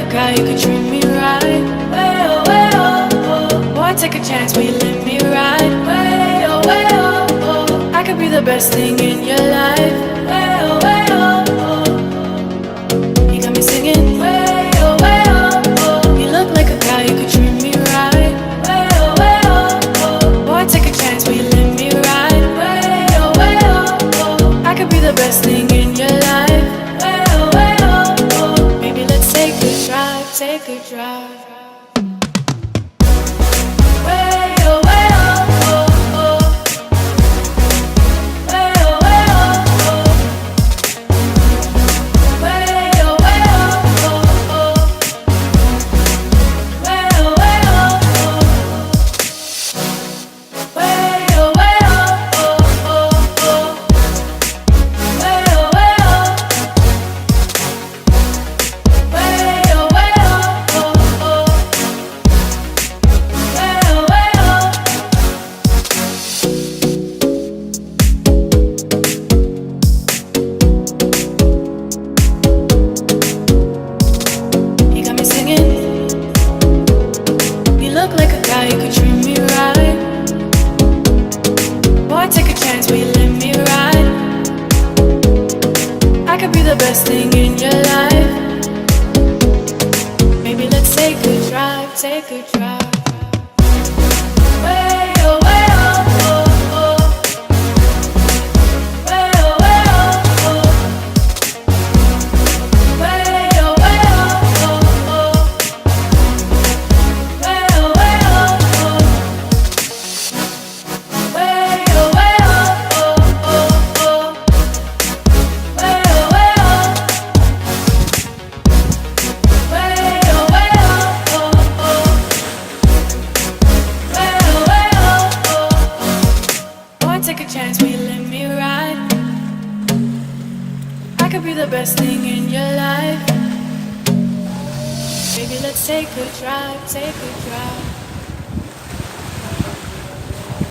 a guy, you could treat me right. Way oh, way oh, oh. Boy, take a chance, will you let me ride? Way oh, way oh, oh. I could be the best thing in your life. Way oh, way oh, oh. You got me singing. Way oh, way oh, oh. You look like a guy, you could treat me right. Way oh, way oh, oh. Boy, take a chance, will you let me ride? Way oh, way oh, oh. I could be the best thing in your life. Way oh, way oh, oh. Maybe let's take a drive, take a drive. You could treat me right. Boy, take a chance, will you let me ride? I could be the best thing in your life. Maybe let's take a drive, take a drive. Way oh, way oh, oh, oh. Way oh, way oh, oh. Way oh, way oh, oh, oh. Way oh, way oh. Take a chance, will you let me ride? I could be the best thing in your life. Baby, let's take a drive, take a drive.